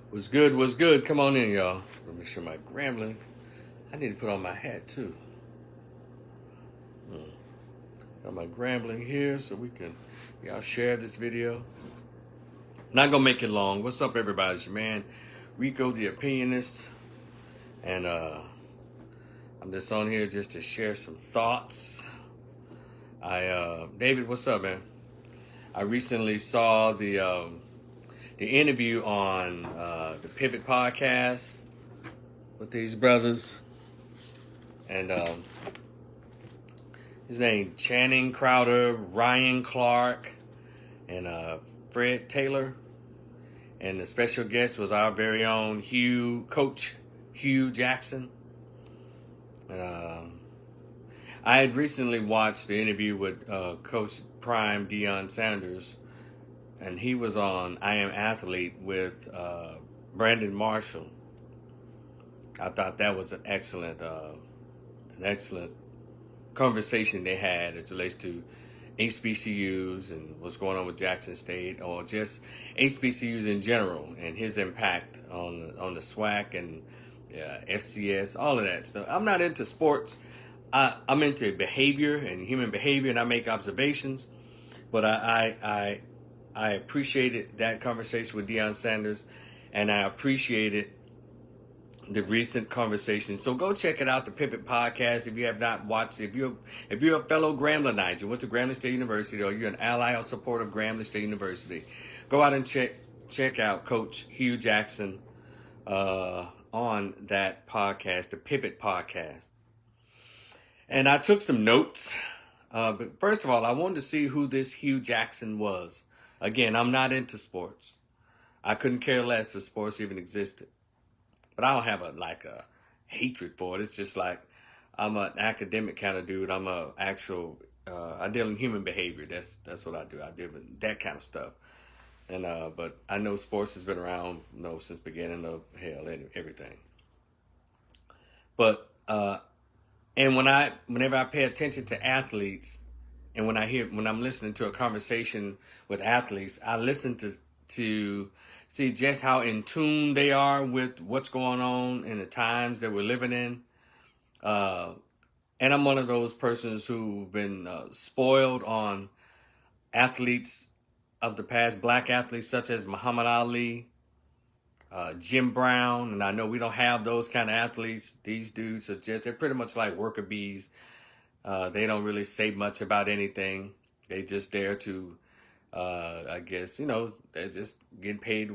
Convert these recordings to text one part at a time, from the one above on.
What's good? What's good? Come on in, y'all. Let me show my Grambling. I need to put on my hat too. Got my Grambling here so we can y'all share this video. Not gonna make it long. What's up, everybody? It's your man Rico, the Opinionist, and I'm just on here just to share some thoughts. David, what's up, man? I recently saw the interview on the Pivot podcast with these brothers, and his name Channing Crowder, Ryan Clark, and Fred Taylor, and the special guest was our very own Coach Hugh Jackson. I had recently watched the interview with Coach Prime Deion Sanders, and he was on I Am Athlete with Brandon Marshall. I thought that was an excellent conversation they had as it relates to HBCUs and what's going on with Jackson State, or just HBCUs in general, and his impact on the SWAC and FCS, all of that stuff. I'm not into sports. I'm into behavior and human behavior, and I make observations. But I appreciated that conversation with Deion Sanders, and I appreciated the recent conversation. So go check it out, the Pivot podcast, if you have not watched it. If you're a fellow Gramblinite, you went to Grambling State University, or you're an ally or supporter of Grambling State University, go out and check out Coach Hugh Jackson on that podcast, the Pivot podcast. And I took some notes. But first of all, I wanted to see who this Hugh Jackson was. Again, I'm not into sports. I couldn't care less if sports even existed. But I don't have a hatred for it. It's just like I'm an academic kind of dude. I'm I deal in human behavior. That's what I do. I deal with that kind of stuff. And but I know sports has been around, since the beginning of everything. But and whenever I pay attention to athletes, and when I'm listening to a conversation with athletes, I listen to see just how in tune they are with what's going on in the times that we're living in. And I'm one of those persons who've been spoiled on athletes of the past, black athletes such as Muhammad Ali, Jim Brown. And I know we don't have those kind of athletes. These dudes they're pretty much like worker bees. They don't really say much about anything. They just there to I guess, they're just getting paid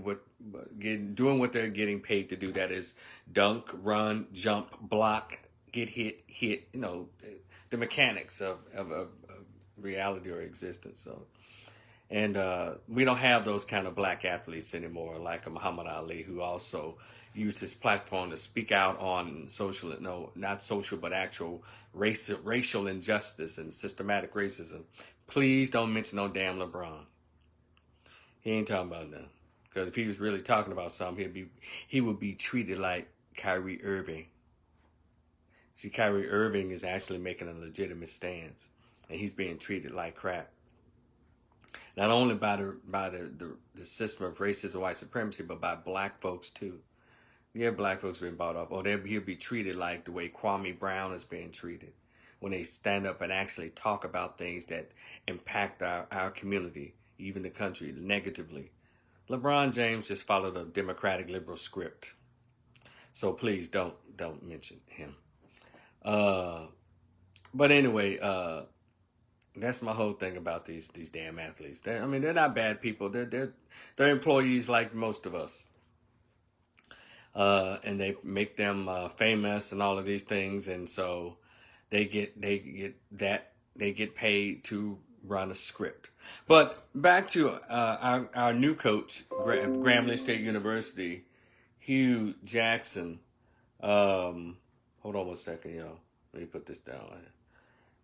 doing what they're getting paid to do. That is dunk, run, jump, block, get hit, the mechanics of reality or existence. So, and we don't have those kind of black athletes anymore, like a Muhammad Ali, who also used his platform to speak out on actual racial injustice and systematic racism. Please don't mention no damn LeBron. He ain't talking about nothing. Because if he was really talking about something, he would be treated like Kyrie Irving. See, Kyrie Irving is actually making a legitimate stance, and he's being treated like crap. Not only by the system of racism, white supremacy, but by black folks too. Yeah, black folks have been bought off. Or he'll be treated like the way Kwame Brown is being treated, when they stand up and actually talk about things that impact our community, even the country, negatively. LeBron James just followed a Democratic liberal script. So please don't mention him. But anyway, that's my whole thing about these damn athletes. They're not bad people. They're employees like most of us. And they make them famous and all of these things, and so they get paid to run a script. But back to our new coach, Grambling State University, Hugh Jackson. Hold on one second, y'all. Let me put this down.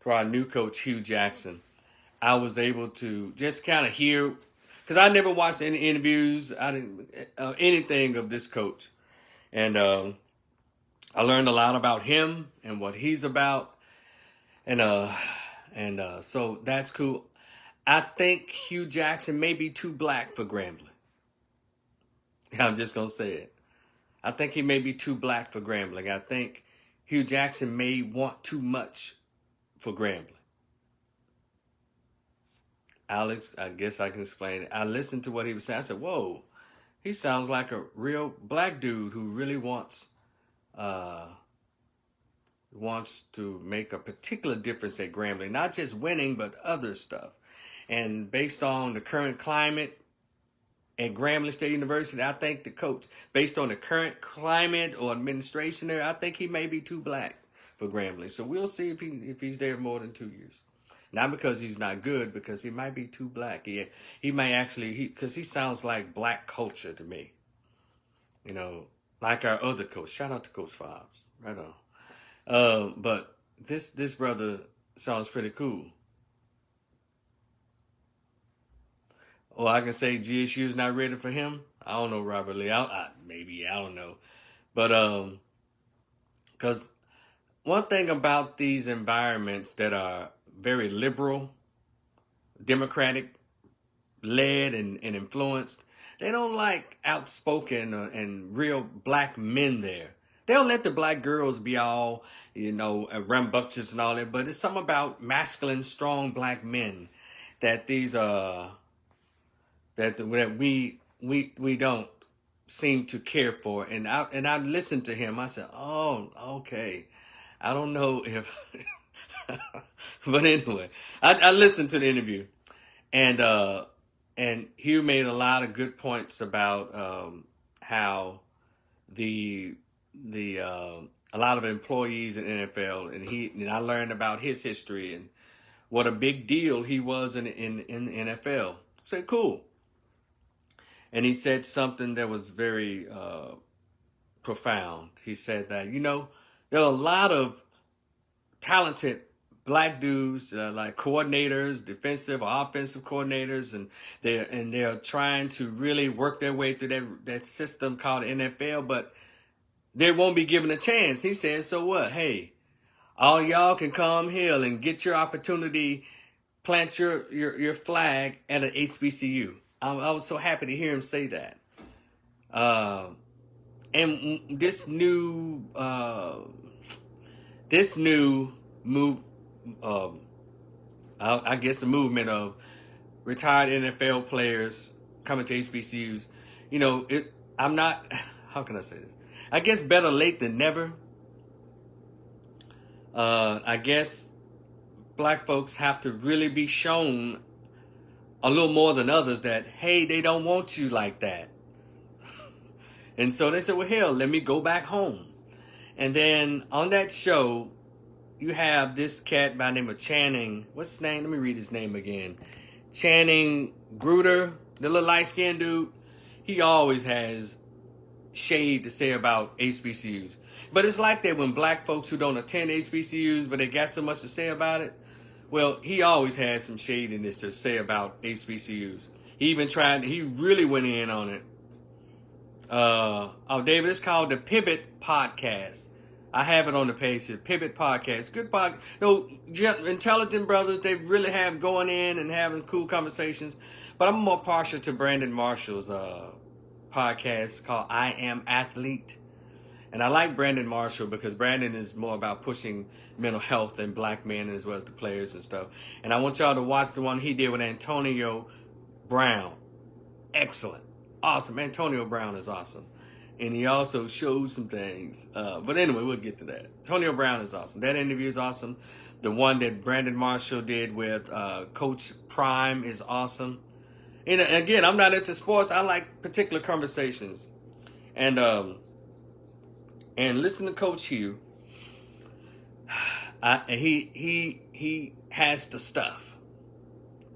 For our new coach, Hugh Jackson, I was able to just kind of hear, because I never watched any interviews, I didn't anything of this coach, and I learned a lot about him and what he's about, and so that's cool. I think Hugh Jackson may be too black for Grambling. I'm just going to say it. I think he may be too black for Grambling. I think Hugh Jackson may want too much for Grambling. Alex, I guess I can explain it. I listened to what he was saying. I said, whoa, he sounds like a real black dude who really wants to make a particular difference at Grambling. Not just winning, but other stuff. And based on the current climate at Grambling State University, I think the coach, based on the current climate or administration there, I think he may be too black for Grambling. So we'll see if he's there more than 2 years. Not because he's not good, because he might be too black. He may actually, because he sounds like black culture to me. You know, like our other coach. Shout out to Coach Fobbs. Right on. But this brother sounds pretty cool. Or I can say GSU is not ready for him. I don't know, Robert Lee. Maybe, I don't know. But because one thing about these environments that are very liberal, democratic, led and influenced, they don't like outspoken and real black men there. They don't let the black girls be all, rambunctious and all that. But it's something about masculine, strong black men that these that we don't seem to care for. And I listened to him. I said, oh, okay. I don't know if, but anyway, I listened to the interview, and Hugh made a lot of good points about how a lot of employees in NFL, and I learned about his history and what a big deal he was in NFL. I said, cool. And he said something that was very profound. He said that, there are a lot of talented black dudes, like coordinators, defensive or offensive coordinators, and they're trying to really work their way through that system called NFL, but they won't be given a chance. He said, so what? Hey, all y'all can come here and get your opportunity, plant your flag at an HBCU. I was so happy to hear him say that. And this new move, I guess the movement of retired NFL players coming to HBCUs, I'm not, how can I say this? I guess better late than never. I guess black folks have to really be shown a little more than others that, hey, they don't want you like that. And so they said, well, hell, let me go back home. And then on that show, you have this cat by the name of Channing. What's his name? Let me read his name again. Channing Gruder, the little light-skinned dude. He always has shade to say about HBCUs. But it's like that when black folks who don't attend HBCUs, but they got so much to say about it. Well, he always has some shadiness to say about HBCUs. He really went in on it. David, it's called the Pivot Podcast. I have it on the page here. Pivot Podcast. Good podcast. Intelligent brothers, they really have going in and having cool conversations. But I'm more partial to Brandon Marshall's podcast called I Am Athlete. And I like Brandon Marshall because Brandon is more about pushing mental health and black men as well as the players and stuff. And I want y'all to watch the one he did with Antonio Brown. Excellent. Awesome. Antonio Brown is awesome. And he also showed some things. But anyway, we'll get to that. Antonio Brown is awesome. That interview is awesome. The one that Brandon Marshall did with Coach Prime is awesome. And again, I'm not into sports. I like particular conversations. And listen to Coach Hugh. He has the stuff.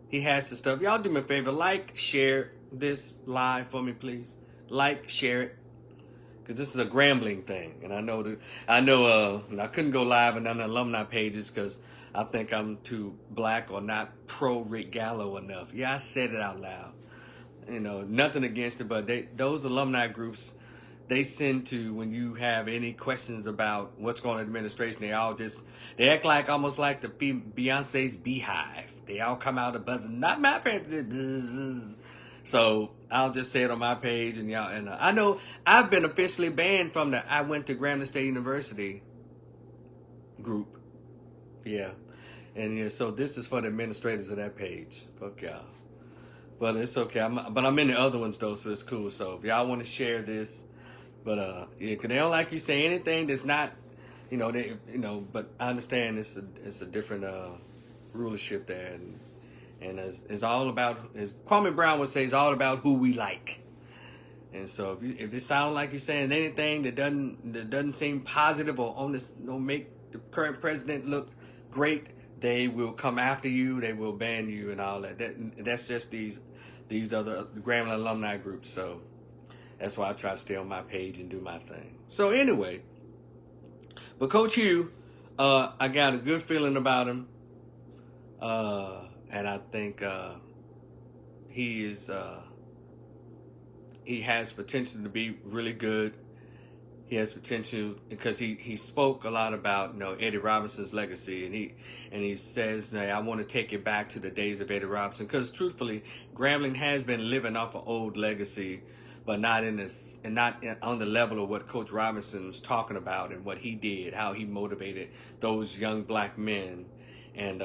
He has the stuff. Y'all do me a favor. Like, share this live for me, please. Like, share it. Because this is a Grambling thing. And I couldn't go live on the alumni pages because I think I'm too black or not pro Rick Gallo enough. Yeah, I said it out loud. Nothing against it, but those alumni groups, they send to when you have any questions about what's going on in administration, they act like almost like the Beyonce's Beehive. They all come out of buzzing. Not my president. So I'll just say it on my page, and y'all. And I know I've been officially banned from the I went to Grambling State University group. Yeah, and yeah. So this is for the administrators of that page. Fuck y'all. But it's okay. But I'm in the other ones though, so it's cool. So if y'all want to share this, but yeah, 'cause they don't like you say anything that's not, But I understand it's a different rulership there, and it's all about, as Kwame Brown would say, it's all about who we like. And so if it sounds like you're saying anything that doesn't seem positive or on this, make the current president look great, they will come after you. They will ban you and all that. That's just these other Grambling alumni groups. So that's why I try to stay on my page and do my thing. So anyway, but Coach Hugh, I got a good feeling about him, and I think he is. He has potential to be really good. He has potential because he spoke a lot about Eddie Robinson's legacy, and he says, "Hey, I want to take it back to the days of Eddie Robinson," because truthfully, Grambling has been living off an old legacy, but not on the level of what Coach Robinson was talking about and what he did, how he motivated those young black men, and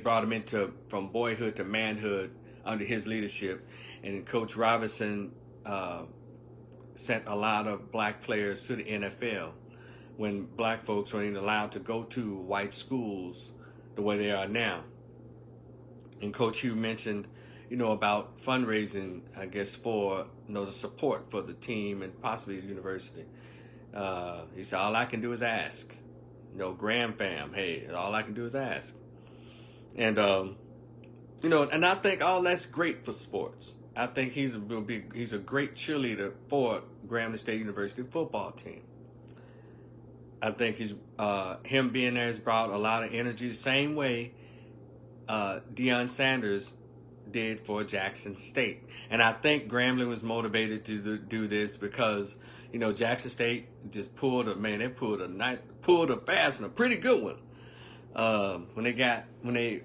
brought them into from boyhood to manhood under his leadership. And Coach Robinson sent a lot of black players to the NFL when black folks weren't allowed to go to white schools the way they are now. And Coach Hugh mentioned, about fundraising, I guess, for the support for the team and possibly the university. He said, all I can do is ask. Graham fam, hey, all I can do is ask. And and I think all that's great for sports. I think he's a great cheerleader for Grambling State University football team. I think him being there has brought a lot of energy, the same way Deion Sanders did for Jackson State. And I think Grambling was motivated to do this because Jackson State just pulled a fast one, a pretty good one when they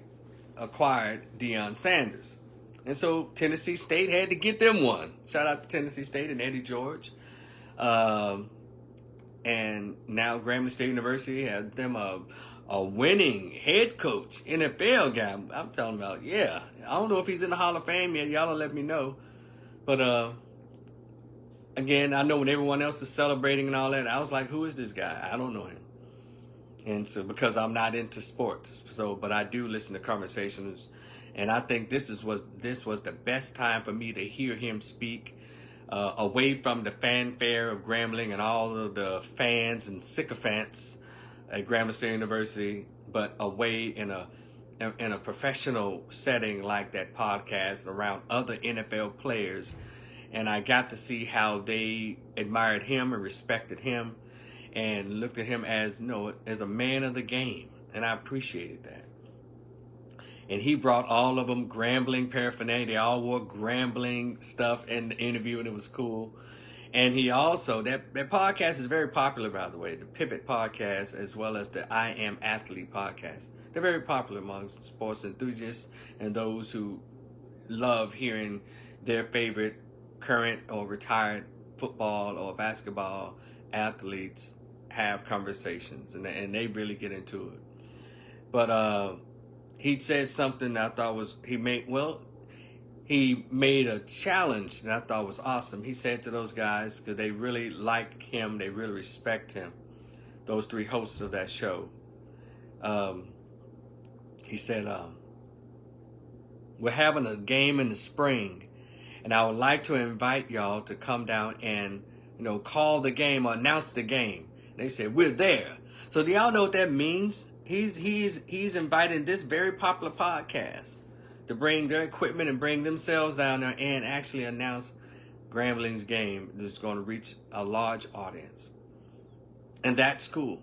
acquired Deion Sanders. And so Tennessee State had to get them one. Shout out to Tennessee State and Eddie George. And now Grambling State University had them a winning head coach, NFL guy. I'm talking about, yeah. I don't know if he's in the Hall of Fame yet. Y'all don't let me know. But again, I know when everyone else is celebrating and all that, I was like, who is this guy? I don't know him. And so because I'm not into sports, but I do listen to conversations. And I think this was the best time for me to hear him speak, away from the fanfare of Grambling and all of the fans and sycophants at Grambling State University, but away in a professional setting like that podcast around other NFL players. And I got to see how they admired him and respected him and looked at him as a man of the game. And I appreciated that. And he brought all of them Grambling paraphernalia. They all wore Grambling stuff in the interview, and it was cool. And he also, that podcast is very popular, by the way, the Pivot podcast, as well as the I Am Athlete podcast. They're very popular amongst sports enthusiasts and those who love hearing their favorite current or retired football or basketball athletes have conversations, and they really get into it. But he said something that I thought was, he made a challenge that I thought was awesome. He said to those guys, because they really like him, they really respect him, those three hosts of that show. He said, we're having a game in the spring, and I would like to invite y'all to come down and, call the game or announce the game. They said, we're there. So do y'all know what that means? He's inviting this very popular podcast to bring their equipment and bring themselves down there and actually announce Grambling's game that's going to reach a large audience. And that's cool.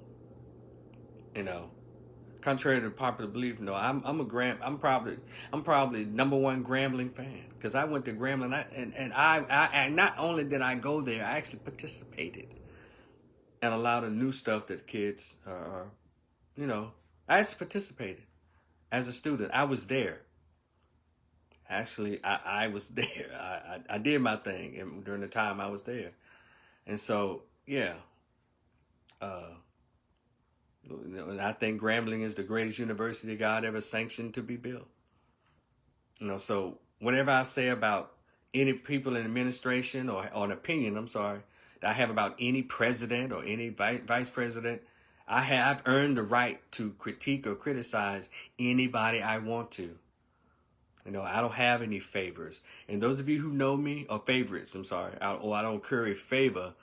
Contrary to popular belief, I'm probably number one Grambling fan, because I went to Grambling and I not only did I go there, I actually participated in a lot of new stuff that kids are. I actually participated as a student. I was there. Actually, I was there. I did my thing during the time I was there. And so, yeah, uh, and I think Grambling is the greatest university God ever sanctioned to be built. So whenever I say about any people in administration or an opinion, I'm sorry, that I have about any president or any vice president, I have earned the right to critique or criticize anybody I want to. I don't have any favors. And those of you who know me, or favorites, I'm sorry, I don't curry favor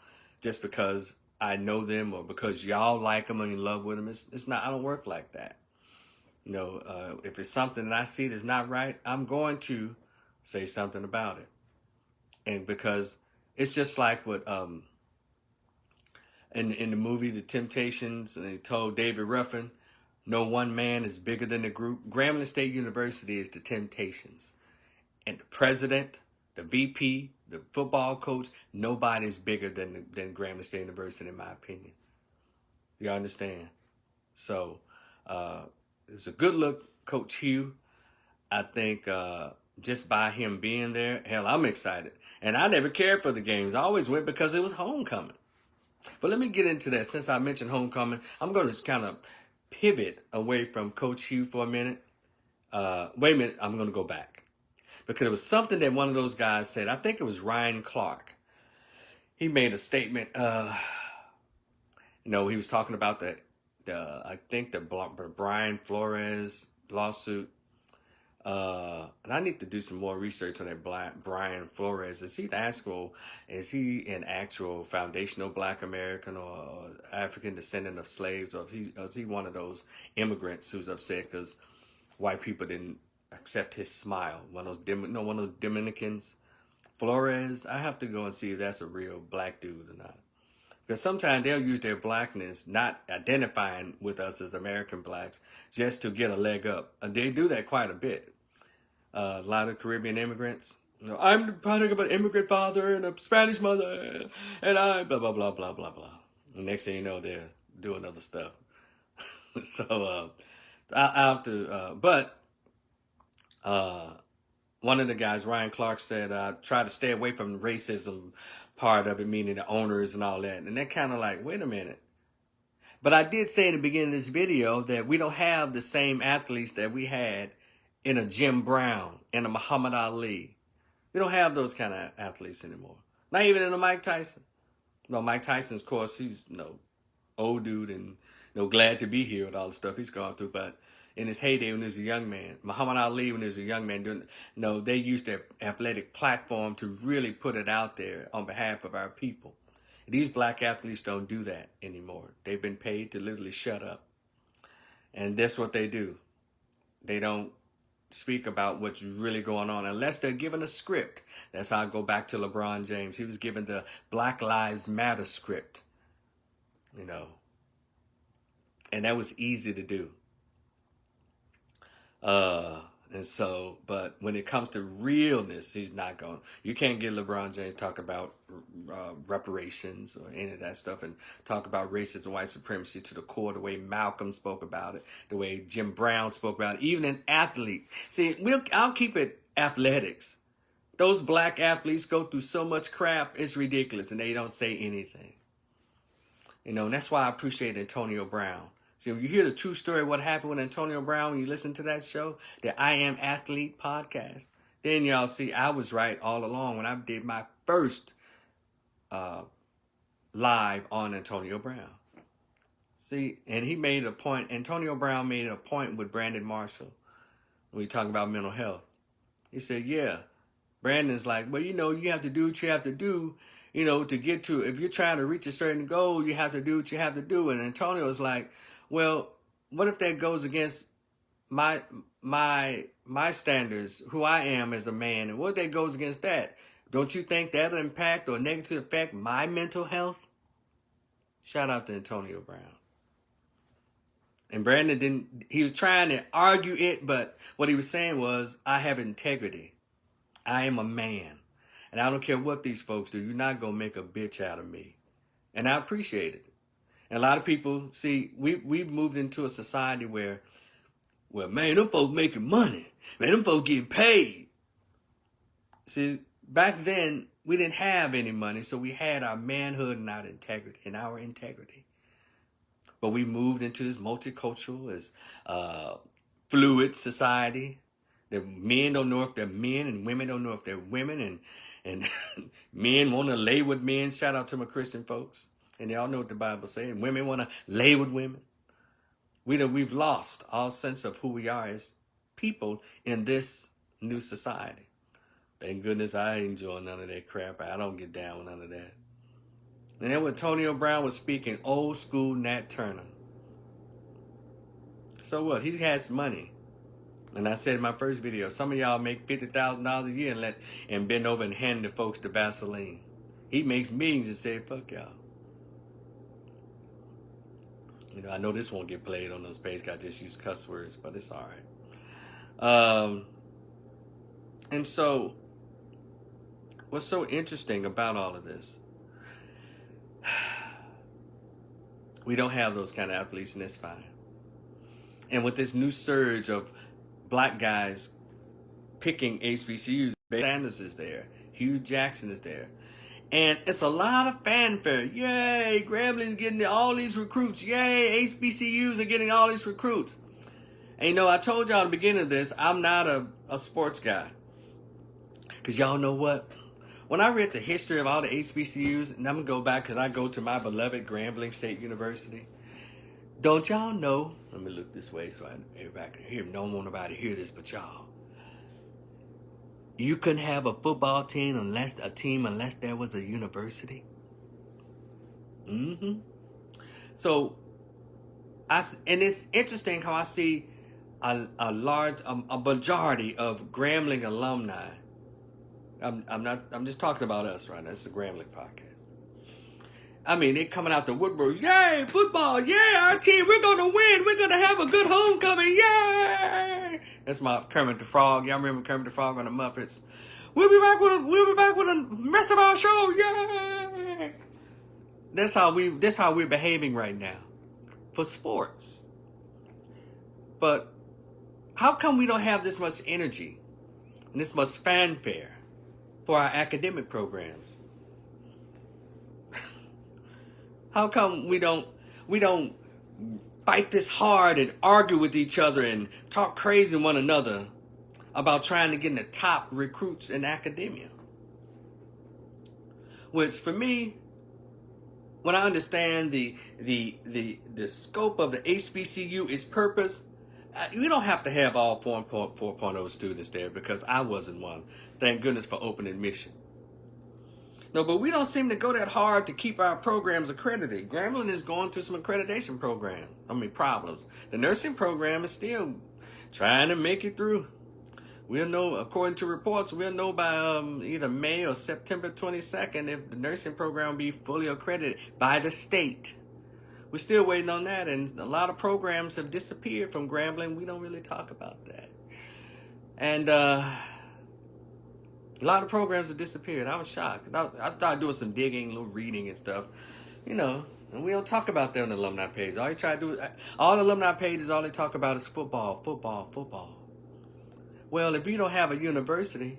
just because I know them or because y'all like them or in love with them. It's not, I don't work like that. If it's something that I see that's not right, I'm going to say something about it. And because it's just like what, in the movie The Temptations, and they told David Ruffin, no one man is bigger than the group. Grambling State University is the Temptations. And the president, the VP, the football coach, nobody's bigger than Grambling State University, in my opinion. You understand? So, it was a good look, Coach Hugh. I think just by him being there, hell, I'm excited. And I never cared for the games. I always went because it was homecoming. But let me get into that. Since I mentioned homecoming, I'm going to kind of pivot away from Coach Hugh for a minute. Wait a minute, I'm going to go back. Because it was something that one of those guys said. I think it was Ryan Clark. He made a statement. He was talking about the Brian Flores lawsuit. And I need to do some more research on that Brian Flores. Is he an actual foundational Black American or African descendant of slaves? Or is he one of those immigrants who's upset because white people didn't accept his smile? One of those Dominicans. Flores, I have to go and see if that's a real black dude or not. Because sometimes they'll use their blackness, not identifying with us as American blacks, just to get a leg up. And they do that quite a bit. A lot of Caribbean immigrants, I'm the product of an immigrant father and a Spanish mother, and I blah, blah, blah, blah, blah, blah. And next thing you know, they're doing other stuff. So I have to, but one of the guys, Ryan Clark, said, try to stay away from the racism part of it, meaning the owners and all that. And they're kind of like, wait a minute. But I did say in the beginning of this video that we don't have the same athletes that we had in a Jim Brown, in a Muhammad Ali. We don't have those kind of athletes anymore. Not even in a Mike Tyson. No, Mike Tyson, of course, he's old dude and glad to be here with all the stuff he's gone through. But in his heyday when he was a young man, Muhammad Ali when he was a young man, they used their athletic platform to really put it out there on behalf of our people. These black athletes don't do that anymore. They've been paid to literally shut up. And that's what they do. They don't speak about what's really going on unless they're given a script. That's how I go back to LeBron James. He was given the Black Lives Matter script, and that was easy to do. And so, but when it comes to realness, he's not going. You can't get LeBron James talk about reparations or any of that stuff and talk about racism and white supremacy to the core, the way Malcolm spoke about it, the way Jim Brown spoke about it, even an athlete. See, I'll keep it athletics. Those black athletes go through so much crap, it's ridiculous, and they don't say anything. And that's why I appreciate Antonio Brown. See, when you hear the true story of what happened with Antonio Brown, when you listen to that show, the I Am Athlete podcast, then y'all see I was right all along when I did my first live on Antonio Brown. See, and he made a point, Antonio Brown made a point with Brandon Marshall when we talking about mental health. He said, yeah, Brandon's like, well, you have to do what you have to do, to get to, if you're trying to reach a certain goal, you have to do what you have to do. And Antonio's like, well, what if that goes against my standards, who I am as a man, and what if that goes against that? Don't you think that'll impact or negatively affect my mental health? Shout out to Antonio Brown. And Brandon he was trying to argue it, but what he was saying was, I have integrity. I am a man. And I don't care what these folks do. You're not going to make a bitch out of me. And I appreciate it. And a lot of people, see, we've moved into a society where, well, man, them folks making money. Man, them folks getting paid. See, back then we didn't have any money, so we had our manhood and our integrity. But we moved into this multicultural, this fluid society. The men don't know if they're men, and women don't know if they're women, and men want to lay with men. Shout out to my Christian folks, and they all know what the Bible says. And women want to lay with women. We've lost all sense of who we are as people in this new society. Thank goodness I ain't enjoy none of that crap. I don't get down with none of that. And then when Antonio Brown was speaking, old school Nat Turner. So what? He has money. And I said in my first video, some of y'all make $50,000 a year and bend over and hand the folks the Vaseline. He makes millions and say, fuck y'all. You know, I know this won't get played on those pages. I just use cuss words, but it's all right. And so, what's so interesting about all of this? We don't have those kind of athletes, and that's fine. And with this new surge of black guys picking HBCUs, Sanders is there, Hugh Jackson is there. And it's a lot of fanfare. Yay, Grambling's getting all these recruits. Yay, HBCUs are getting all these recruits. And you know, I told y'all at the beginning of this, I'm not a sports guy. Because y'all know what? When I read the history of all the HBCUs, and I'm going to go back because I go to my beloved Grambling State University. Don't y'all know? Let me look this way so everybody can hear. Don't want nobody to hear this but y'all. You couldn't have a football team unless there was a university. So, and it's interesting how I see a majority of Grambling alumni. I'm just talking about us right now. It's a Grambling podcast. I mean, they coming out the woodworks. Yay, football. Yay, our team. We're going to win. We're going to have a good homecoming. Yay. That's my Kermit the Frog. Y'all remember Kermit the Frog on the Muppets? We'll be back with the rest of our show. Yay. That's how we're behaving right now for sports. But how come we don't have this much energy and this much fanfare for our academic programs? How come we don't fight this hard and argue with each other and talk crazy to one another about trying to get in the top recruits in academia? Which for me, when I understand the scope of the HBCU, its purpose, we don't have to have all 4.0 students there because I wasn't one. Thank goodness for open admission. No, but we don't seem to go that hard to keep our programs accredited. Grambling is going through some accreditation problems. The nursing program is still trying to make it through. We'll know, according to reports, we'll know by either May or September 22nd if the nursing program will be fully accredited by the state. We're still waiting on that, and a lot of programs have disappeared from Grambling. We don't really talk about that. And a lot of programs have disappeared. I was shocked. I started doing some digging, a little reading and stuff, you know, and we don't talk about that on the alumni page. All the alumni pages, all they talk about is football, football, football. Well, if you don't have a university,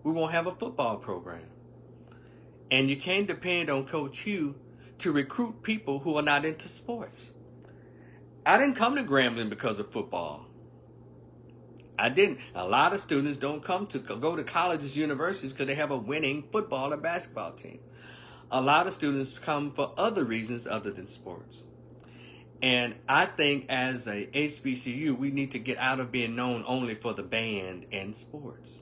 we won't have a football program. And you can't depend on Coach Hugh to recruit people who are not into sports. I didn't come to Grambling because of football. I didn't. A lot of students don't go to colleges, universities because they have a winning football or basketball team. A lot of students come for other reasons other than sports. And I think as a HBCU, we need to get out of being known only for the band and sports.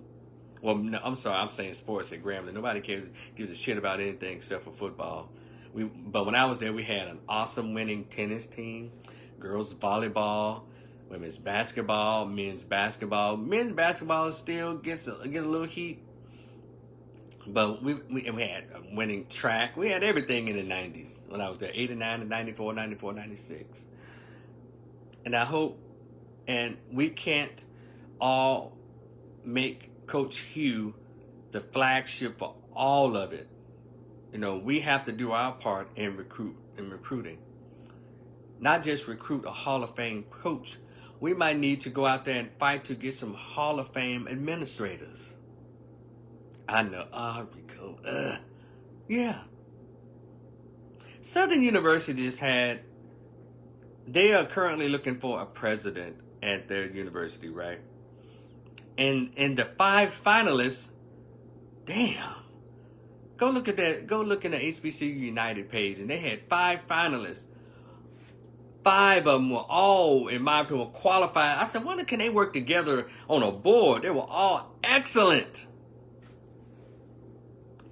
Well, no, I'm sorry, I'm saying sports at Grambling. Nobody gives a shit about anything except for football. But when I was there, we had an awesome winning tennis team, girls volleyball, women's basketball, men's basketball. Men's basketball still gets a little heat. But we had winning track. We had everything in the 90s when I was there, 89 and 94, 94, 96. And I hope, and we can't all make Coach Hugh the flagship for all of it. You know, we have to do our part in recruiting. Not just recruit a Hall of Fame coach. We might need to go out there and fight to get some Hall of Fame administrators. I know. Rico. Yeah. Southern University just had, they are currently looking for a president at their university, right? And the 5 finalists, damn. Go look at that. Go look in the HBCU United page, and they had 5 finalists. 5 of them were all, in my opinion, qualified. I said, wonder can they work together on a board? They were all excellent.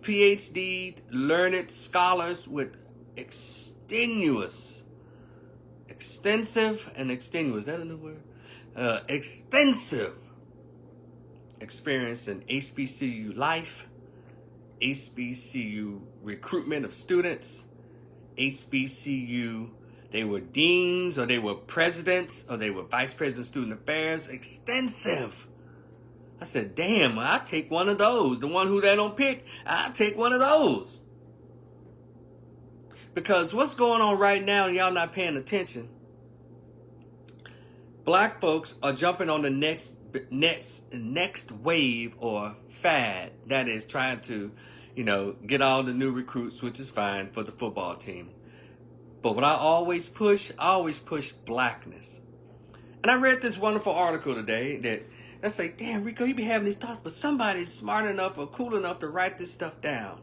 PhD, learned scholars with extensive, is that a new word? Extensive experience in HBCU life, HBCU recruitment of students, HBCU, they were deans or they were presidents or they were vice president of student affairs, extensive. I said, damn, I'll take one of those. The one who they don't pick, I'll take one of those. Because what's going on right now and y'all not paying attention, black folks are jumping on the next wave or fad that is trying to, get all the new recruits, which is fine for the football team. But what I always push blackness. And I read this wonderful article today that's like, damn, Rico, you be having these thoughts, but somebody's smart enough or cool enough to write this stuff down.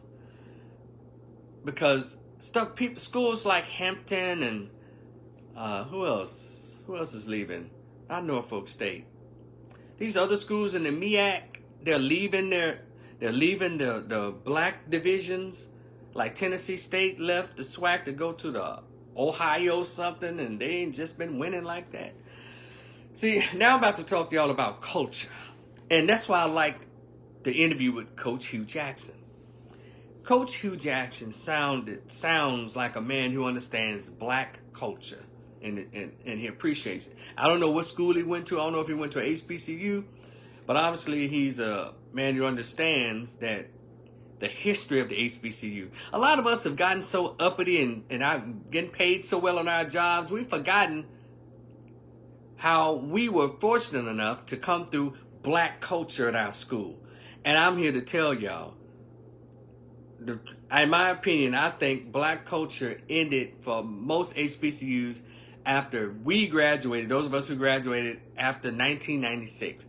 Because schools like Hampton and who else is leaving? Not Norfolk State. These other schools in the MEAC, they're leaving the black divisions. Like Tennessee State left the SWAC to go to the Ohio something, and they ain't just been winning like that. See, now I'm about to talk to y'all about culture. And that's why I liked the interview with Coach Hugh Jackson. Coach Hugh Jackson sounds like a man who understands black culture and he appreciates it. I don't know what school he went to. I don't know if he went to HBCU, but obviously he's a man who understands that the history of the HBCU. A lot of us have gotten so uppity and I'm getting paid so well on our jobs, we've forgotten how we were fortunate enough to come through black culture at our school. And I'm here to tell y'all, in my opinion, I think black culture ended for most HBCUs after we graduated, those of us who graduated after 1996.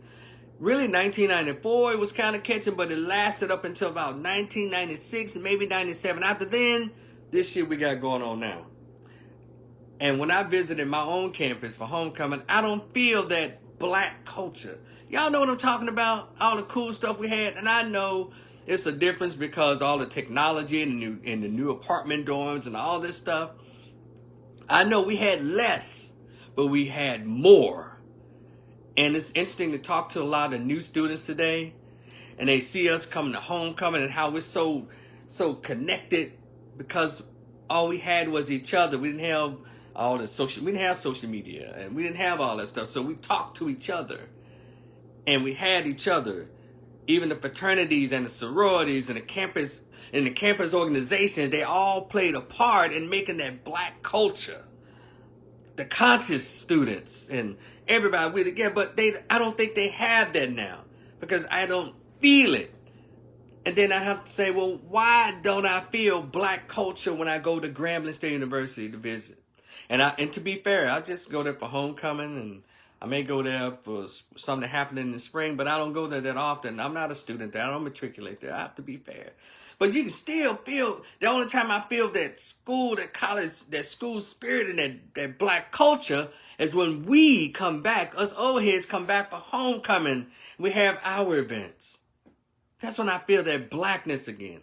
Really, 1994, it was kind of catching, but it lasted up until about 1996, maybe 97. After then, this shit we got going on now. And when I visited my own campus for homecoming, I don't feel that black culture. Y'all know what I'm talking about? All the cool stuff we had. And I know it's a difference because all the technology and the new apartment dorms and all this stuff. I know we had less, but we had more. And it's interesting to talk to a lot of new students today. And they see us coming to homecoming and how we're so connected because all we had was each other. We didn't have we didn't have social media and we didn't have all that stuff. So we talked to each other and we had each other. Even the fraternities and the sororities and the campus organizations, they all played a part in making that black culture. The conscious students and everybody we together, but I don't think they have that now because I don't feel it. And then I have to say, well, why don't I feel black culture when I go to Grambling State University to visit? And to be fair, I just go there for homecoming, and I may go there for something happening in the spring, but I don't go there that often. I'm not a student there. I don't matriculate there. I have to be fair. But you can still feel, the only time I feel that school, that college, that school spirit and that black culture is when we come back, us old heads come back for homecoming. We have our events. That's when I feel that blackness again.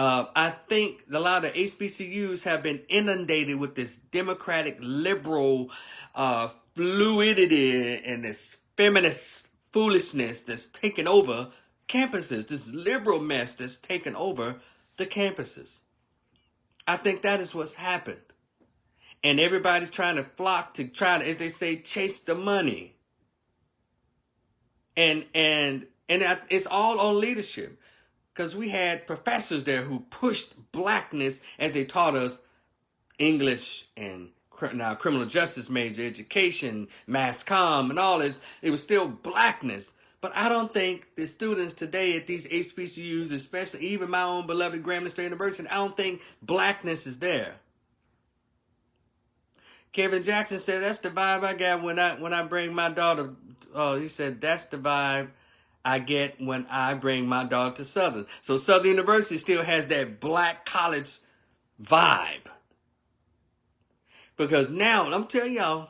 I think a lot of HBCUs have been inundated with this democratic, liberal fluidity and this feminist foolishness that's taken over campuses, this liberal mess that's taken over the campuses. I think that is what's happened. And everybody's trying to flock to try to, as they say, chase the money. And it's all on leadership. Because we had professors there who pushed blackness as they taught us English and now criminal justice major, education, mass comm, and all this. It was still blackness. But I don't think the students today at these HBCUs, especially even my own beloved Grambling State University, I don't think blackness is there. Kevin Jackson said, that's the vibe I got when I bring my daughter. He said, that's the vibe I get when I bring my daughter to Southern. So Southern University still has that black college vibe. Because now, I'm telling y'all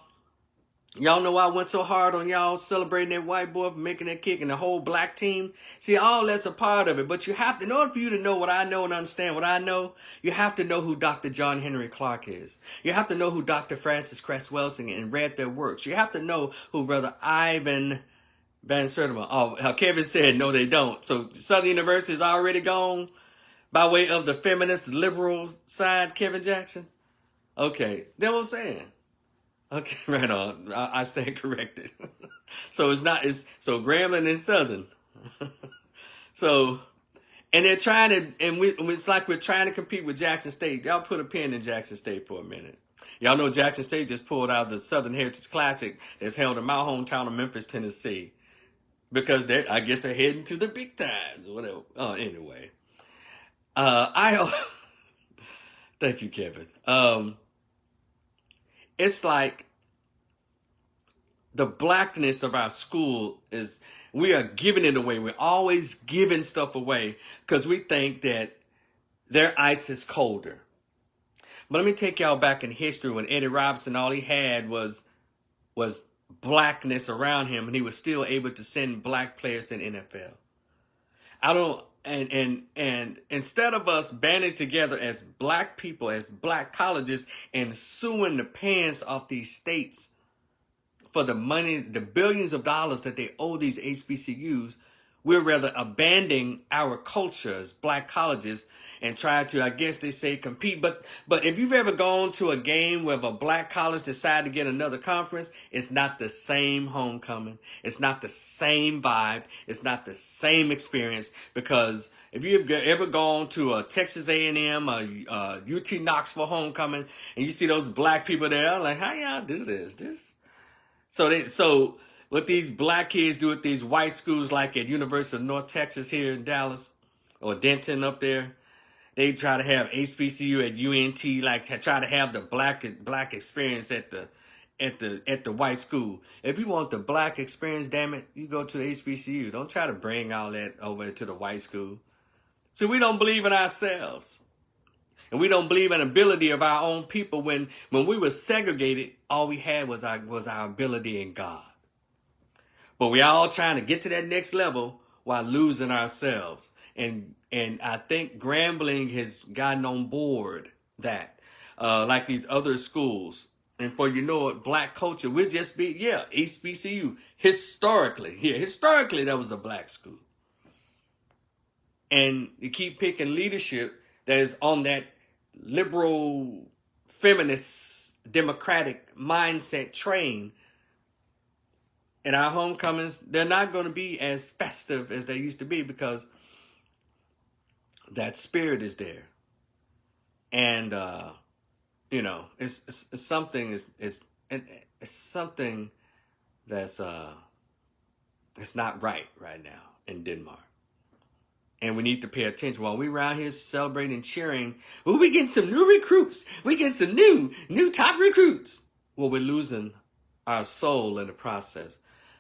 know why I went so hard on y'all celebrating that white boy for making that kick and the whole black team? See, all that's a part of it. But you have to, in order for you to know what I know and understand what I know, you have to know who Dr. John Henry Clark is. You have to know who Dr. Francis Cress Welsing and read their works. You have to know who Brother Ivan Van Sertima. Oh, Kevin said, no, they don't. So Southern University is already gone by way of the feminist liberal side, Kevin Jackson? Okay, that's what I'm saying. Okay, right on. I stand corrected. So so Grambling and Southern. So, and they're trying to, and it's like we're trying to compete with Jackson State. Y'all put a pin in Jackson State for a minute. Y'all know Jackson State just pulled out the Southern Heritage Classic that's held in my hometown of Memphis, Tennessee. Because I guess they're heading to the big times or whatever. Oh, anyway. Thank you, Kevin. It's like the blackness of our school is, we are giving it away. We're always giving stuff away because we think that their ice is colder. But let me take y'all back in history when Eddie Robinson, all he had was blackness around him, and he was still able to send black players to the NFL. And instead of us banding together as black people, as black colleges, and suing the pants off these states for the money, the billions of dollars that they owe these HBCUs, we're rather abandoning our culture as black colleges and try to, I guess they say, compete. But if you've ever gone to a game where a black college decided to get another conference, it's not the same homecoming. It's not the same vibe. It's not the same experience. Because if you've ever gone to a Texas A&M, a UT Knoxville homecoming, and you see those black people there, like, how y'all do this? So what these black kids do at these white schools, like at University of North Texas here in Dallas, or Denton up there, they try to have HBCU at UNT, like try to have the black experience at the white school. If you want the black experience, damn it, you go to the HBCU. Don't try to bring all that over to the white school. So we don't believe in ourselves. And we don't believe in the ability of our own people. When we were segregated, all we had was our ability in God. But we all trying to get to that next level while losing ourselves. And I think Grambling has gotten on board that, like these other schools. And for black culture, we'll just be, HBCU. Historically, that was a black school. And you keep picking leadership that is on that liberal, feminist, democratic mindset train. And our homecomings, they're not going to be as festive as they used to be because that spirit is there. And, it's something, it's something that's, it's not right now in Denmark. And we need to pay attention. While we're around here celebrating and cheering, we getting some new recruits. We get some new top recruits. Well, we're losing our soul in the process.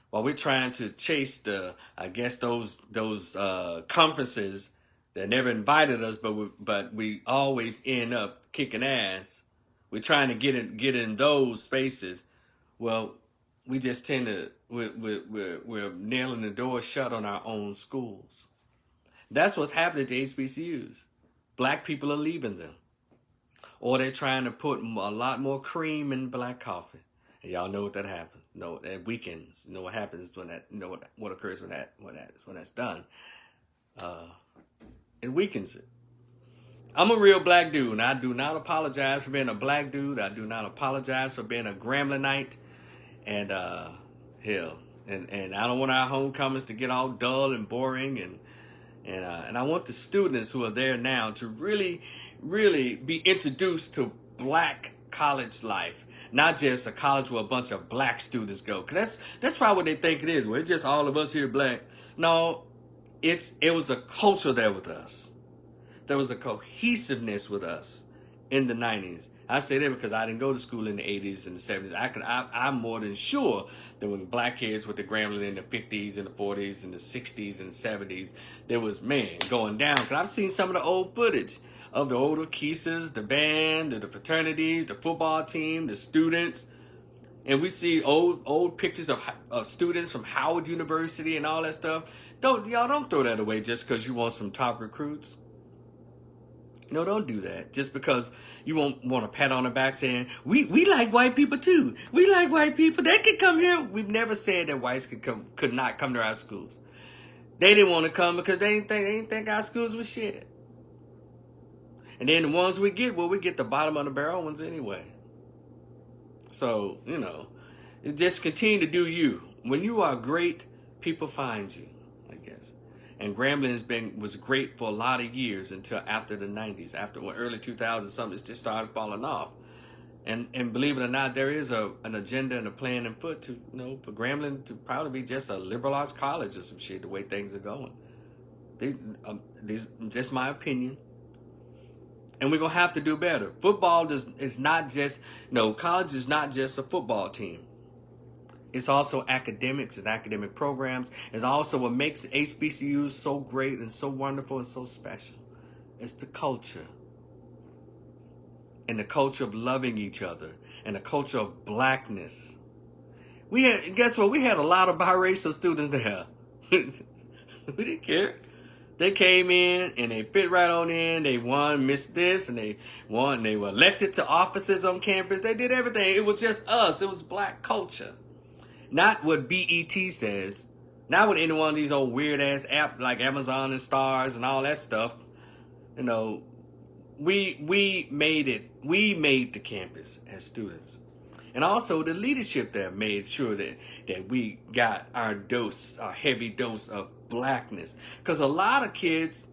While we're trying to chase those conferences that never invited us, but we always end up kicking ass. We're trying to get in those spaces. Well, we just tend to we're nailing the door shut on our own schools. That's what's happening to HBCUs. Black people are leaving them. Or they're trying to put a lot more cream in black coffee. And y'all know what that happens. No, that weakens. You know what happens when that, what occurs when that's done. It weakens it. I'm a real black dude, and I do not apologize for being a black dude. I do not apologize for being a Gramblingite. And hell. And I don't want our homecomings to get all dull and boring and I want the students who are there now to really, really be introduced to black college life, not just a college where a bunch of black students go. Cause that's probably what they think it is. Well, it's just all of us here black. No, it was a culture there with us. There was a cohesiveness with us in the 90s. I say that because I didn't go to school in the 80s and the 70s. I'm more than sure that when black kids with the Grambling in the 50s and the 40s and the 60s and 70s, there was, man, going down. Because I've seen some of the old footage of the older Keisas, the band, the fraternities, the football team, the students. And we see old pictures of students from Howard University and all that stuff. Don't throw that away just because you want some top recruits. No, don't do that. Just because you want a pat on the back saying, we like white people too. We like white people. They can come here. We've never said that whites could not come to our schools. They didn't want to come because they didn't think our schools was shit. And then the ones we get the bottom of the barrel ones anyway. So, just continue to do you. When you are great, people find you, I guess. And Grambling was great for a lot of years until after the 90s. After early 2000s, something just started falling off. And believe it or not, there is an agenda and a plan in foot to, for Grambling to probably be just a liberal arts college or some shit, the way things are going. This just my opinion. And we're going to have to do better. Football is not just, college is not just a football team. It's also academics and academic programs. It's also what makes HBCUs so great and so wonderful and so special. It's the culture. And the culture of loving each other. And the culture of blackness. Guess what? We had a lot of biracial students there. We didn't care. They came in and they fit right on in. They won Miss This and they won. They were elected to offices on campus. They did everything. It was just us. It was black culture. Not what BET says. Not what any one of these old weird ass apps like Amazon and Stars and all that stuff. We made it. We made the campus as students. And also the leadership there made sure that we got our heavy dose of blackness. Because a lot of kids,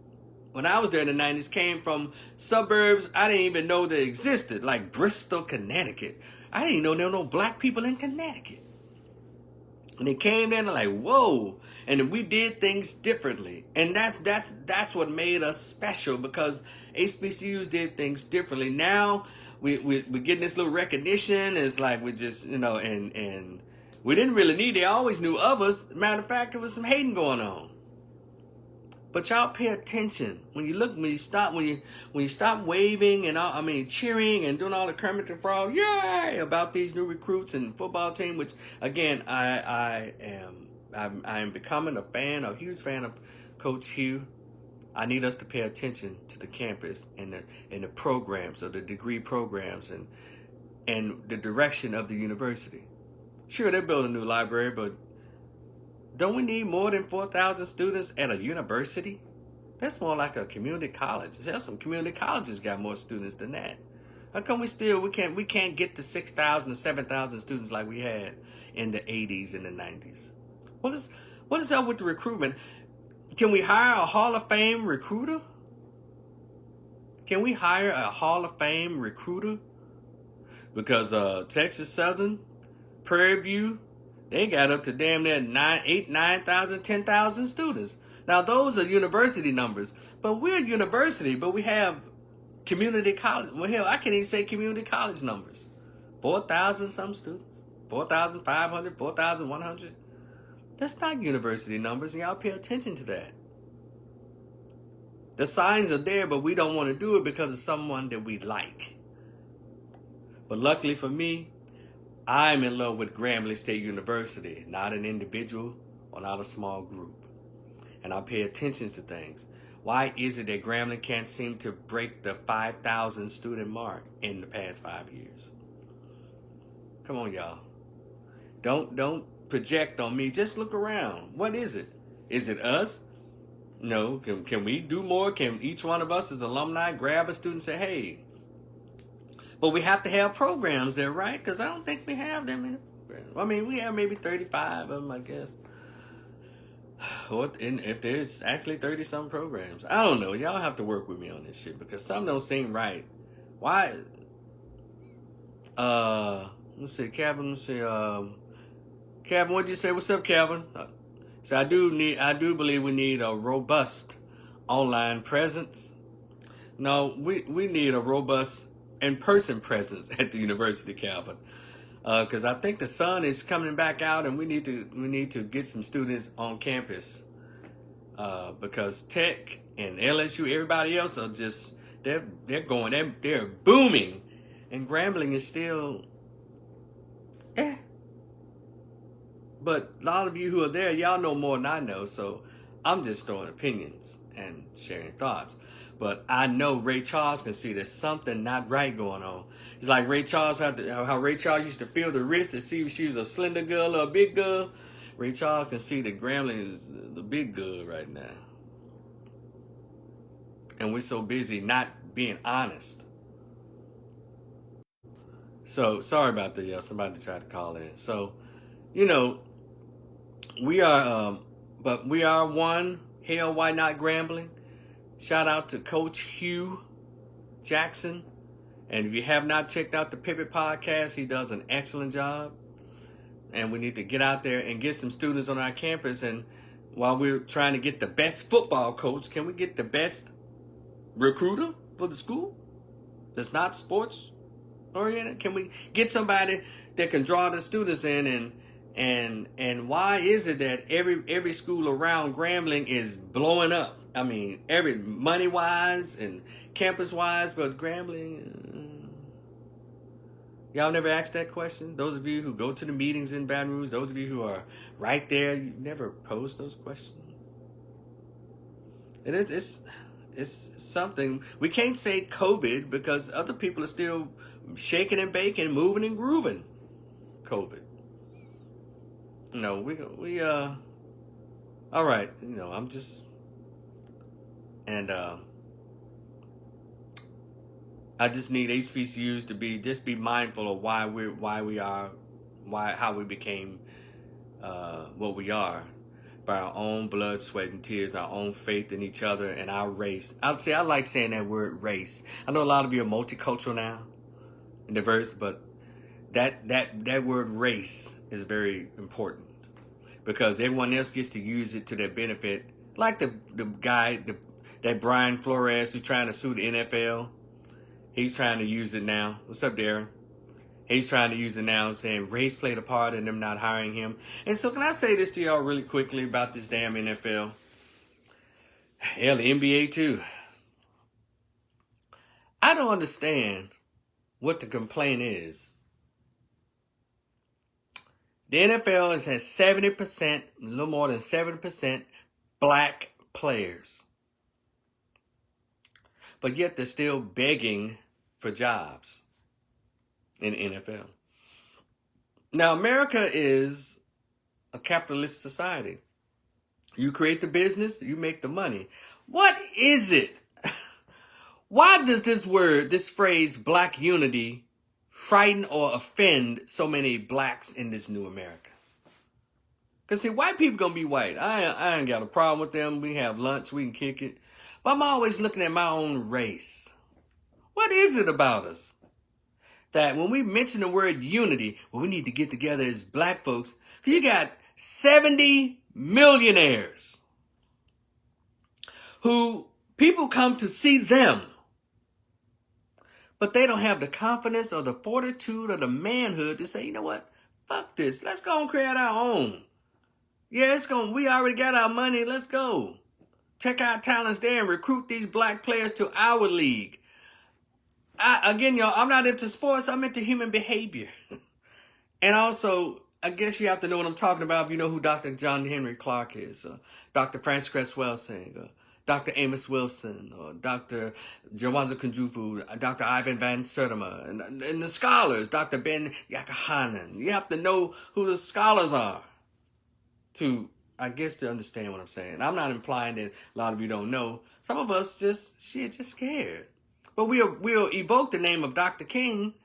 when I was there in the 90s, came from suburbs I didn't even know that existed, like Bristol, Connecticut. I didn't know there were no black people in Connecticut. And they came there and they're like, whoa. And we did things differently. And that's what made us special, because HBCUs did things differently. Now we're getting this little recognition. It's like we just, and we didn't really need it. They always knew of us. Matter of fact, there was some hating going on. But y'all pay attention when you stop waving and cheering and doing all the Kermit the Frog, yay, about these new recruits and football team. Which again, I am becoming a huge fan of Coach Hugh. I need us to pay attention to the campus and the programs, or the degree programs, and the direction of the university. Sure, they're building a new library, but don't we need more than 4,000 students at a university? That's more like a community college. There's some community colleges got more students than that. How come we can't get to 6,000 to 7,000 students like we had in the 80s and the 90s? What is up with the recruitment? Can we hire a Hall of Fame recruiter? Can we hire a Hall of Fame recruiter? Because Texas Southern, Prairie View, they got up to damn near 9,000, 10,000 students. Now, those are university numbers. But we're a university, but we have community college. Well, hell, I can't even say community college numbers. 4,000 some students. 4,500, 4,100. That's not university numbers, and y'all pay attention to that. The signs are there, but we don't want to do it because of someone that we like. But luckily for me, I'm in love with Grambling State University, not an individual or not a small group. And I pay attention to things. Why is it that Grambling can't seem to break the 5,000 student mark in the past 5 years? Come on, y'all. Don't project on me. Just look around. What is it? Is it us? No. Can we do more? Can each one of us as alumni grab a student and say, hey? But we have to have programs there, right? Because I don't think we have them in programs. I mean, we have maybe 35 of them, I guess. If there's actually 30-some programs. I don't know. Y'all have to work with me on this shit because something don't seem right. Why? Let's see, Kevin. Let's see, Kevin. What'd you say? What's up, Kevin? So I do believe we need a robust online presence. No, we need a robust in-person presence at the university, Calvin. Because I think the sun is coming back out, and we need to get some students on campus. Because Tech and LSU, everybody else are just they're booming, and Grambling is still But a lot of you who are there, y'all know more than I know, so I'm just throwing opinions and sharing thoughts. But I know Ray Charles can see there's something not right going on. It's like Ray Charles how Ray Charles used to feel the wrist to see if she was a slender girl or a big girl. Ray Charles can see that Grambling is the big girl right now. And we're so busy not being honest. So, sorry about that, somebody tried to call in. So, we are, but we are one. Hell, why not Grambling? Shout out to Coach Hugh Jackson. And if you have not checked out the Pivot Podcast, he does an excellent job. And we need to get out there and get some students on our campus. And while we're trying to get the best football coach, can we get the best recruiter for the school that's not sports oriented? Can we get somebody that can draw the students in? And why is it that every school around Grambling is blowing up? I mean, every money wise and campus wise, but Grambling, y'all never asked that question? Those of you who go to the meetings in Baton Rouge, those of you who are right there, you never pose those questions. It's something. We can't say COVID because other people are still shaking and baking, moving and grooving COVID. We all right, I'm just, and I just need HBCUs to be mindful of how we became what we are, by our own blood, sweat, and tears, our own faith in each other and our race. I like saying that word race. I know a lot of you are multicultural now and diverse, but that word race is very important because everyone else gets to use it to their benefit. Like the guy, that Brian Flores who's trying to sue the NFL. He's trying to use it now. What's up, Darren? He's trying to use it now, saying race played a part in them not hiring him. And so can I say this to y'all really quickly about this damn NFL? Hell, the NBA too. I don't understand what the complaint is. The NFL has 70%, a little more than 70% black players. But yet they're still begging for jobs in the NFL. Now, America is a capitalist society. You create the business, you make the money. What is it? Why does this phrase, black unity, frighten or offend so many blacks in this new America? Because, see, white people going to be white. I ain't got a problem with them. We have lunch, we can kick it. But I'm always looking at my own race. What is it about us that when we mention the word unity, well, we need to get together as black folks? Because you got 70 millionaires who people come to see them, but they don't have the confidence or the fortitude or the manhood to say, you know what? Fuck this. Let's go and create our own. Yeah, we already got our money. Let's go. Check our talents there and recruit these black players to our league. Again, y'all, I'm not into sports. I'm into human behavior. And also, I guess you have to know what I'm talking about if you know who Dr. John Henry Clark is. Dr. Francis Cress Welsing, Dr. Amos Wilson, or Dr. Jawanza Kunjufu, Dr. Ivan Van Sertima, and the scholars, Dr. Ben Yakahanan. You have to know who the scholars are to understand what I'm saying. I'm not implying that a lot of you don't know. Some of us just scared. But we'll evoke the name of Dr. King,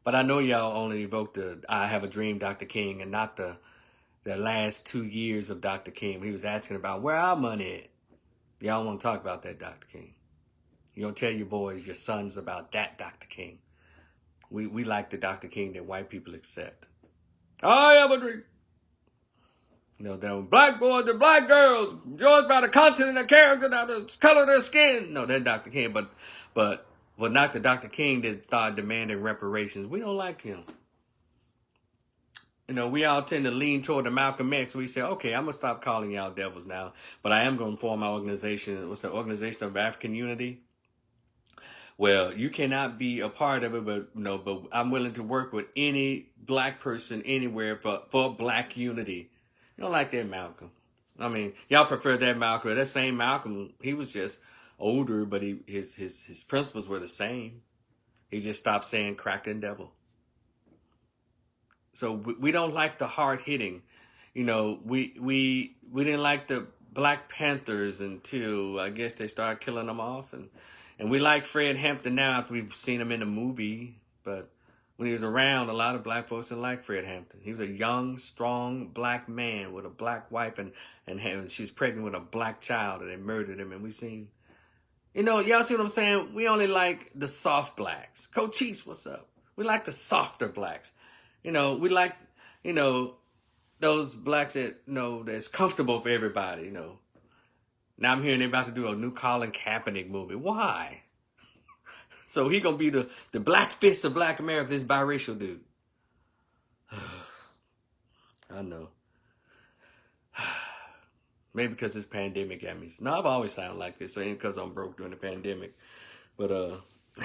but I know y'all only evoke the I Have a Dream Dr. King and not the last 2 years of Dr. King. He was asking about where our money at. Y'all want to talk about that Dr. King. You don't tell your boys, your sons about that Dr. King. We like the Dr. King that white people accept. I have a dream. You know, the black boys, the black girls, judged by the content of their character, not the color of their skin. No, that's Dr. King, but not the Dr. King that started demanding reparations. We don't like him. You know, we all tend to lean toward the Malcolm X. We say, okay, I'm going to stop calling y'all devils now, but I am going to form my organization. What's the Organization of African Unity? Well, you cannot be a part of it, but but I'm willing to work with any black person anywhere for black unity. You don't like that Malcolm. I mean, y'all prefer that Malcolm. That same Malcolm, he was just older, but his principles were the same. He just stopped saying crack and devil. So we don't like the hard hitting. You know, we didn't like the Black Panthers until I guess they started killing them off, and we like Fred Hampton now after we've seen him in a movie, but when he was around, a lot of black folks didn't like Fred Hampton. He was a young, strong black man with a black wife, and she was pregnant with a black child, and they murdered him. And we seen, you know, y'all see what I'm saying? We only like the soft blacks. Cochise, what's up? We like the softer blacks. You know, we like, you know, those blacks that, you know, that's comfortable for everybody, you know. Now I'm hearing they're about to do a new Colin Kaepernick movie. Why? So he gonna be the black fist of black America, this biracial dude. I know. Maybe because this pandemic got me. No, I've always sounded like this. So ain't because I'm broke during the pandemic. But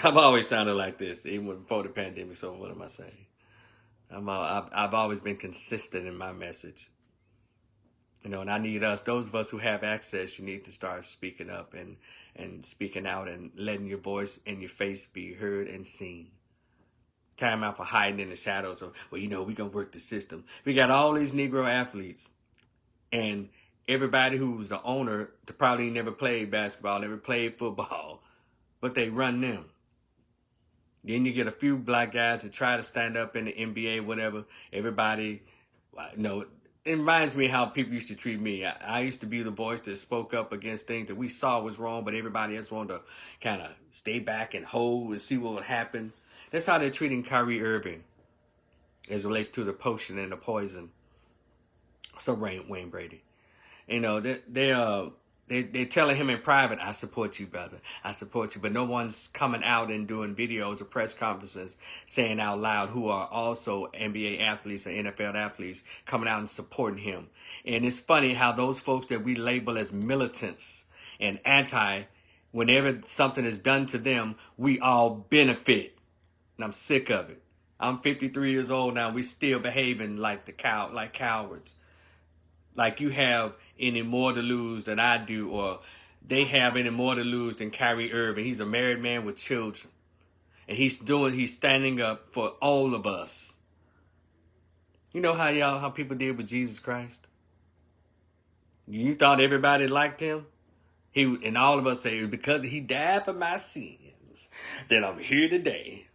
I've always sounded like this, even before the pandemic. So what am I saying? I've always been consistent in my message. You know, and I need us, those of us who have access, you need to start speaking up and speaking out and letting your voice and your face be heard and seen. Time out for hiding in the shadows or, well, you know, we're going to work the system. We got all these Negro athletes and everybody who's the owner to probably never played basketball, never played football, but they run them. Then you get a few black guys that try to stand up in the NBA, whatever. Everybody, you know, it reminds me how people used to treat me. I used to be the voice that spoke up against things that we saw was wrong, but everybody else wanted to kind of stay back and hold and see what would happen. That's how they're treating Kyrie Irving as it relates to the potion and the poison. So Wayne Brady. You know, they're telling him in private, I support you, brother. I support you. But no one's coming out and doing videos or press conferences saying out loud who are also NBA athletes or NFL athletes coming out and supporting him. And it's funny how those folks that we label as militants and anti, whenever something is done to them, we all benefit. And I'm sick of it. I'm 53 years old now. We still behaving like cowards. Like you have any more to lose than I do, or they have any more to lose than Kyrie Irving. He's a married man with children. And he's standing up for all of us. You know how people did with Jesus Christ? You thought everybody liked him? And all of us say, because he died for my sins, that I'm here today.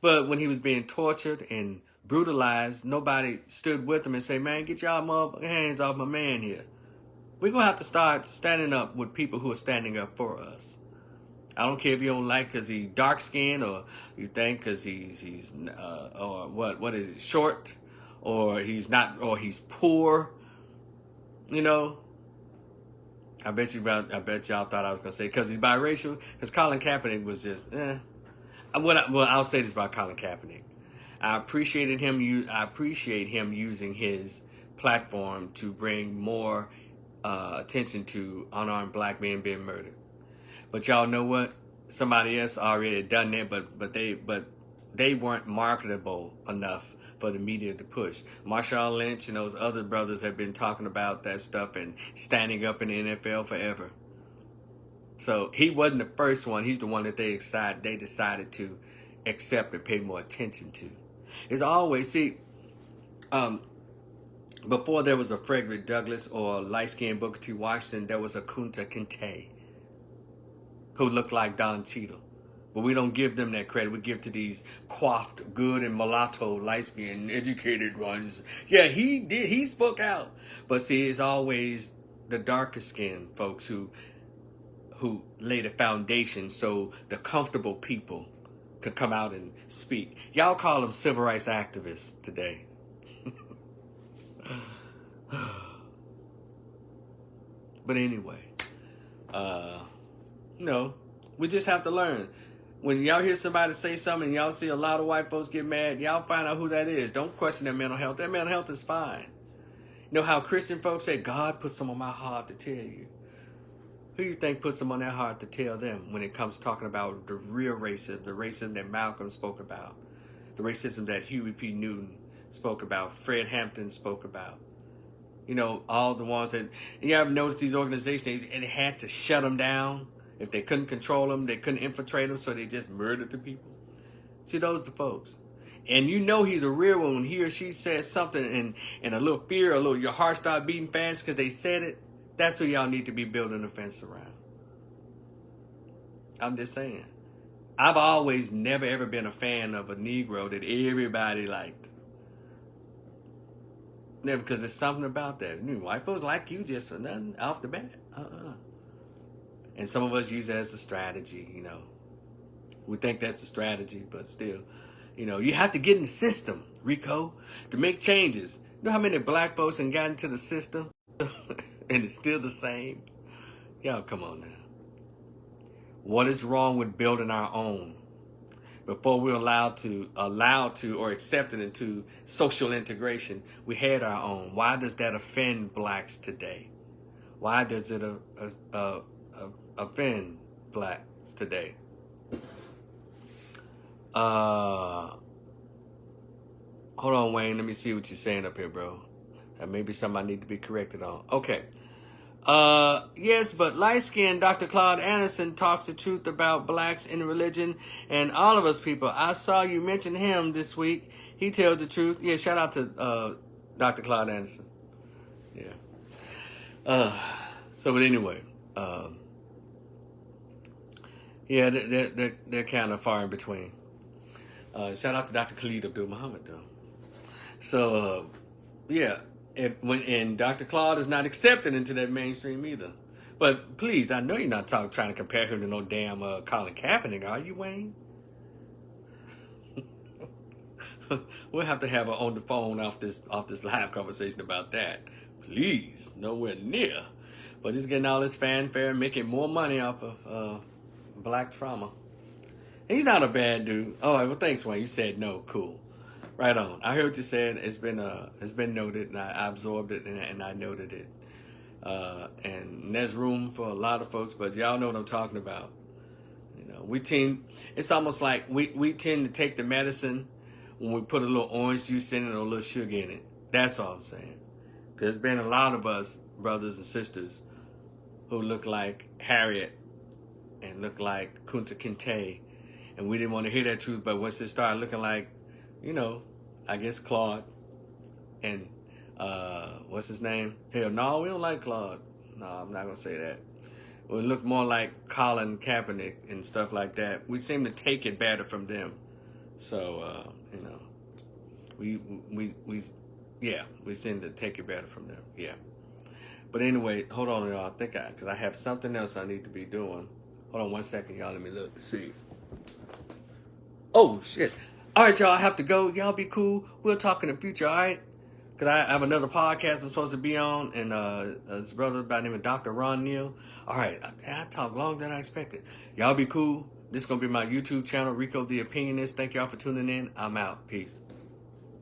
But when he was being tortured and brutalized, nobody stood with him and say, man, get y'all motherfucking hands off my man here. We're going to have to start standing up with people who are standing up for us. I don't care if you don't like because he's dark skinned, or you think because he's or what is it, short, or he's not, or he's poor. You know, I bet y'all thought I was going to say because he's biracial, because Colin Kaepernick was just, I'll say this about Colin Kaepernick. I appreciate him using his platform to bring more attention to unarmed black men being murdered. But y'all know what? Somebody else already done that, but they weren't marketable enough for the media to push. Marshawn Lynch and those other brothers have been talking about that stuff and standing up in the NFL forever. So he wasn't the first one. He's the one that they decided to accept and pay more attention to. It's always, before there was a Frederick Douglass or light-skinned Booker T. Washington, there was a Kunta Kinte who looked like Don Cheadle. But we don't give them that credit. We give to these coiffed, good, and mulatto, light-skinned, educated ones. Yeah, he did. He spoke out. But see, it's always the darker-skinned folks who lay the foundation so the comfortable people could come out and speak. Y'all call them civil rights activists today. But anyway, we just have to learn. When y'all hear somebody say something and y'all see a lot of white folks get mad, y'all find out who that is. Don't question their mental health. Their mental health is fine. You know how Christian folks say, God put some on my heart to tell you. Who do you think puts them on their heart to tell them when it comes talking about the real racism, the racism that Malcolm spoke about, the racism that Huey P. Newton spoke about, Fred Hampton spoke about? You know, all the ones that, you ever notice these organizations, they had to shut them down. If they couldn't control them, they couldn't infiltrate them, so they just murdered the people. See, those are the folks. And you know he's a real one when he or she says something and a little fear, your heart start beating fast because they said it. That's who y'all need to be building a fence around. I'm just saying. I've always never ever been a fan of a Negro that everybody liked. Never, because there's something about that. White folks like you just for nothing off the bat. And some of us use it as a strategy, you know. We think that's a strategy, but still, you know, you have to get in the system, Rico, to make changes. You know how many black folks have gotten into the system and it's still the same? Y'all, come on now. What is wrong with building our own before we're allowed to or accepted into social integration? We had our own. Why does that offend blacks today? Why does it offend blacks today? Hold on, Wayne. Let me see what you're saying up here, bro. That may be something I need to be corrected on. Okay. Yes, but light-skinned Dr. Claude Anderson talks the truth about blacks in religion and all of us people. I saw you mention him this week. He tells the truth. Yeah, shout out to Dr. Claude Anderson. Yeah. So, but anyway, yeah, they're kind of far in between. Shout out to Dr. Khalid Abdul Muhammad, though. So, yeah. And Dr. Claude is not accepted into that mainstream either. But please, I know you're not trying to compare him to no damn Colin Kaepernick, are you, Wayne? We'll have to have her on the phone off this live conversation about that. Please, nowhere near. But he's getting all this fanfare and making more money off of black trauma. He's not a bad dude. Oh, well, thanks, Wayne. You said no. Cool. Right on. I heard what you said. It's been noted, and I absorbed it, and I noted it. And there's room for a lot of folks, but y'all know what I'm talking about. You know, it's almost like we tend to take the medicine when we put a little orange juice in it or a little sugar in it. That's all I'm saying. There's been a lot of us, brothers and sisters, who look like Harriet and look like Kunta Kinte, and we didn't want to hear that truth, but once it started looking like, you know, I guess Claude and what's his name? Hell, no, we don't like Claude. No, I'm not gonna say that. We look more like Colin Kaepernick and stuff like that. We seem to take it better from them. So you know, we seem to take it better from them. Yeah. But anyway, hold on, y'all. Because I have something else I need to be doing. Hold on 1 second, y'all. Let me look to see. Oh shit. All right, y'all, I have to go. Y'all be cool. We'll talk in the future, all right? Because I have another podcast I'm supposed to be on, and his brother by the name of Dr. Ron Neal. All right, I talk longer than I expected. Y'all be cool. This is going to be my YouTube channel, Rico the Opinionist. Thank y'all for tuning in. I'm out. Peace.